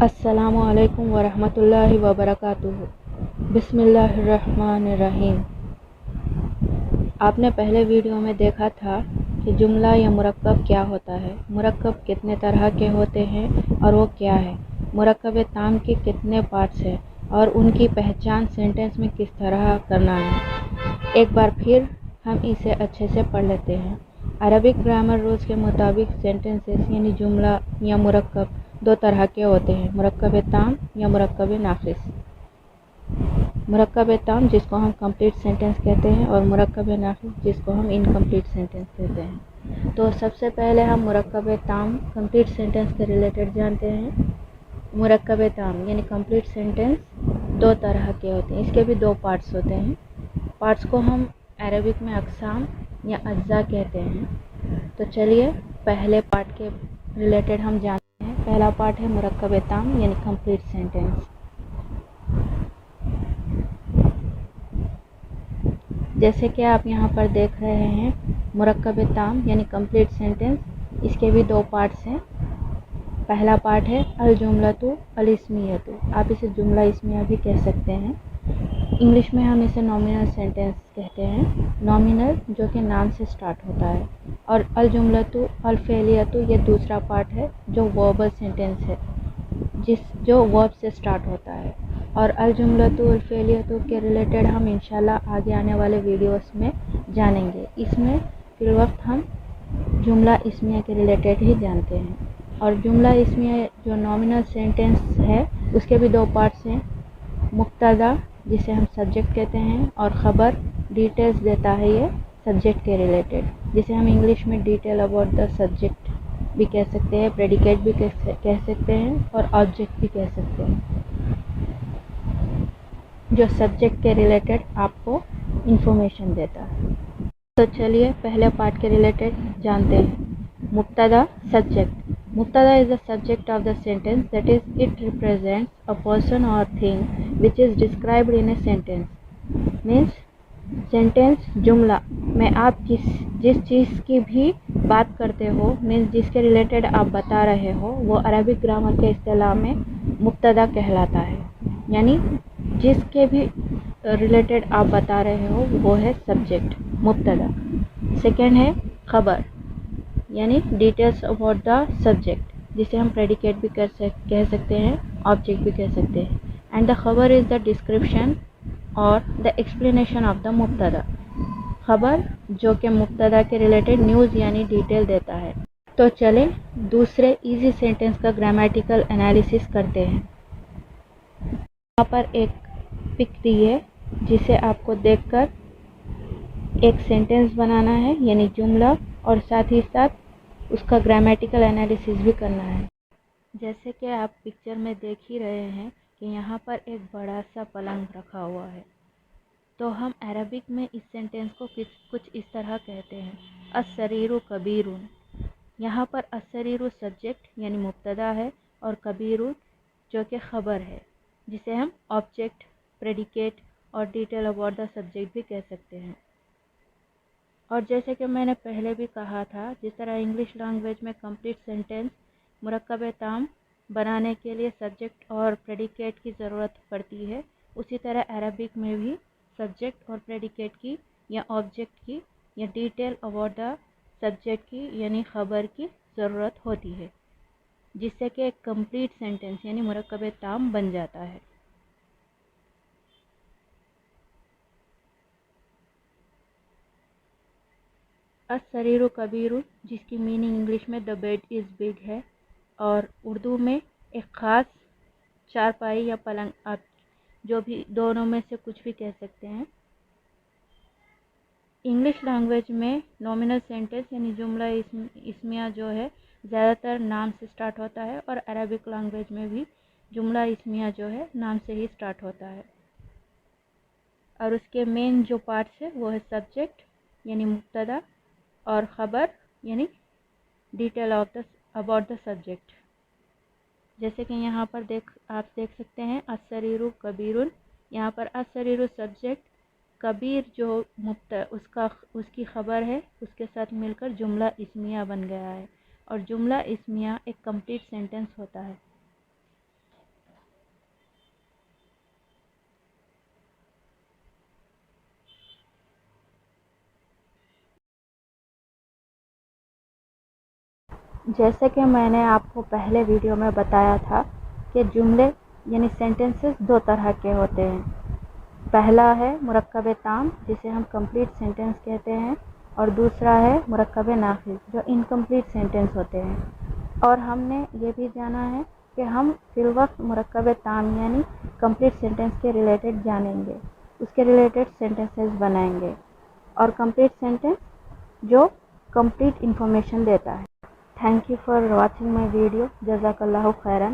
السلام علیکم ورحمۃ اللہ وبرکاتہ۔ بسم اللہ الرحمن الرحیم۔ آپ نے پہلے ویڈیو میں دیکھا تھا کہ جملہ یا مرکب کیا ہوتا ہے، مرکب کتنے طرح کے ہوتے ہیں اور وہ کیا ہے، مرکب تام کے کتنے پارٹس ہیں اور ان کی پہچان سینٹنس میں کس طرح کرنا ہے۔ ایک بار پھر ہم اسے اچھے سے پڑھ لیتے ہیں۔ عربک گرامر رولز کے مطابق سینٹنسز یعنی جملہ یا مرکب دو طرح کے ہوتے ہیں، مرکب تام یا مرکب ناقص۔ مرکب تام جس کو ہم کمپلیٹ سینٹنس کہتے ہیں اور مرکب ناقص جس کو ہم انکمپلیٹ سینٹنس کہتے ہیں۔ تو سب سے پہلے ہم مرکب تام کمپلیٹ سینٹنس کے ریلیٹڈ جانتے ہیں۔ مرکب تام یعنی کمپلیٹ سینٹنس دو طرح کے ہوتے ہیں، اس کے بھی دو پارٹس ہوتے ہیں۔ پارٹس کو ہم عربک میں اقسام یا اجزاء کہتے ہیں۔ تو چلیے پہلے پارٹ کے ریلیٹڈ ہم جانتے ہیں۔ پہلا پارٹ ہے مرکب تام یعنی کمپلیٹ سینٹنس۔ جیسے کہ آپ یہاں پر دیکھ رہے ہیں مرکب تام یعنی کمپلیٹ سینٹنس، اس کے بھی دو پارٹس ہیں۔ پہلا پارٹ ہے الجملۃ الاسمیۃ، آپ اسے جملہ اسمیہ بھی کہہ سکتے ہیں۔ انگلش میں ہم اسے نامنل سینٹنس کہتے ہیں، نامنل جو کہ نام سے سٹارٹ ہوتا ہے۔ اور الجملۃ الفعلیۃ یہ دوسرا پارٹ ہے جو وربل سینٹنس ہے، جو ورب سے سٹارٹ ہوتا ہے۔ اور الجملۃ الفعلیۃ کے ریلیٹڈ ہم انشاءاللہ آگے آنے والے ویڈیوز میں جانیں گے۔ اس میں فی الوقت ہم جملہ اسمیہ کے ریلیٹڈ ہی جانتے ہیں۔ اور جملہ اسمیہ جو نامنل سینٹنس ہے اس کے بھی دو پارٹس ہیں، مبتدا جسے ہم سبجیکٹ کہتے ہیں اور خبر ڈیٹیلز دیتا ہے یہ سبجیکٹ کے ریلیٹڈ، جسے ہم انگلش میں ڈیٹیل اباؤٹ دا سبجیکٹ بھی کہہ سکتے ہیں، پریڈیکیٹ بھی کہہ سکتے ہیں اور آبجیکٹ بھی کہہ سکتے ہیں، جو سبجیکٹ کے ریلیٹڈ آپ کو انفارمیشن دیتا ہے۔ تو چلیے پہلے پارٹ کے ریلیٹڈ جانتے ہیں۔ مبتدا سبجیکٹ۔ مبتدا is the subject of the sentence, that is, it represents a person or thing which is described in a sentence. Means sentence جملہ میں آپ جس چیز کی بھی بات کرتے ہو، means جس کے ریلیٹڈ آپ بتا رہے ہو، وہ عربک گرامر کے اصطلاح میں مبتدا کہلاتا ہے۔ یعنی جس کے بھی ریلیٹڈ آپ بتا رہے ہو وہ ہے سبجیکٹ، مبتدا۔ سیکنڈ ہے خبر یعنی ڈیٹیلس اباؤٹ دا سبجیکٹ، جسے ہم پریڈیکیٹ بھی کہہ سکتے ہیں، آبجیکٹ بھی کہہ سکتے ہیں۔ اینڈ دا خبر از دا ڈسکرپشن اور دا ایکسپلینیشن آف دا مبتدا۔ خبر جو کہ مبتدا کے ریلیٹڈ نیوز یعنی ڈیٹیل دیتا ہے۔ تو چلیں دوسرے ایزی سینٹنس کا گرامیٹیکل انالیسس کرتے ہیں۔ یہاں پر ایک پک دی ہے جسے آپ کو دیکھ کر ایک سینٹنس بنانا ہے یعنی جملہ، اور ساتھ ہی ساتھ اس کا گرامیٹیکل انالیسس بھی کرنا ہے۔ جیسے کہ آپ پکچر میں دیکھ ہی رہے ہیں کہ یہاں پر ایک بڑا سا پلنگ رکھا ہوا ہے۔ تو ہم عربک میں اس سینٹنس کو کچھ اس طرح کہتے ہیں، السریر کبیر۔ یہاں پر السریر سبجیکٹ یعنی مبتدا ہے اور کبیر جو کہ خبر ہے، جسے ہم آبجیکٹ، پریڈیکیٹ اور ڈیٹیل اباؤٹ دا سبجیکٹ بھی کہہ سکتے ہیں۔ اور جیسے کہ میں نے پہلے بھی کہا تھا، جس طرح انگلش لینگویج میں کمپلیٹ سینٹنس مرکب تام بنانے کے لیے سبجیکٹ اور پریڈیکیٹ کی ضرورت پڑتی ہے، اسی طرح عربک میں بھی سبجیکٹ اور پریڈیکیٹ کی یا آبجیکٹ کی یا ڈیٹیل اباؤٹ دا سبجیکٹ کی یعنی خبر کی ضرورت ہوتی ہے، جس سے کہ ایک کمپلیٹ سینٹنس یعنی مرکب تام بن جاتا ہے۔ السریر کبیر جس کی میننگ انگلش میں دا بیڈ از بگ ہے، اور اردو میں ایک خاص چارپائی یا پلنگ، آپ جو بھی دونوں میں سے کچھ بھی کہہ سکتے ہیں۔ انگلش لینگویج میں نامنل سینٹنس یعنی جملہ اسمیہ جو ہے زیادہ تر نام سے سٹارٹ ہوتا ہے، اور عربک لینگویج میں بھی جملہ اسمیہ جو ہے نام سے ہی سٹارٹ ہوتا ہے، اور اس کے مین جو پارٹس ہے وہ ہے سبجیکٹ یعنی مبتدا اور خبر یعنی ڈیٹیل اباؤٹ دا سبجیکٹ۔ جیسے کہ یہاں پر آپ دیکھ سکتے ہیں السریر کبیر، یہاں پر السریر سبجیکٹ، کبیر جو اس کی خبر ہے، اس کے ساتھ مل کر جملہ اسمیہ بن گیا ہے، اور جملہ اسمیہ ایک کمپلیٹ سینٹنس ہوتا ہے۔ جیسے کہ میں نے آپ کو پہلے ویڈیو میں بتایا تھا کہ جملے یعنی سینٹنسز دو طرح کے ہوتے ہیں. پہلا ہے مرکب تام جسے ہم کمپلیٹ سینٹنس کہتے ہیں، اور دوسرا ہے مرکب ناقص جو انکمپلیٹ سینٹنس ہوتے ہیں. اور ہم نے یہ بھی جانا ہے کہ ہم فی الوقت مرکب تام یعنی کمپلیٹ سینٹنس کے ریلیٹڈ جانیں گے، اس کے ریلیٹڈ سینٹنسز بنائیں گے. اور کمپلیٹ سینٹنس جو کمپلیٹ انفارمیشن دیتا ہے. Thank you for watching my video. جزاک اللہ خیرا.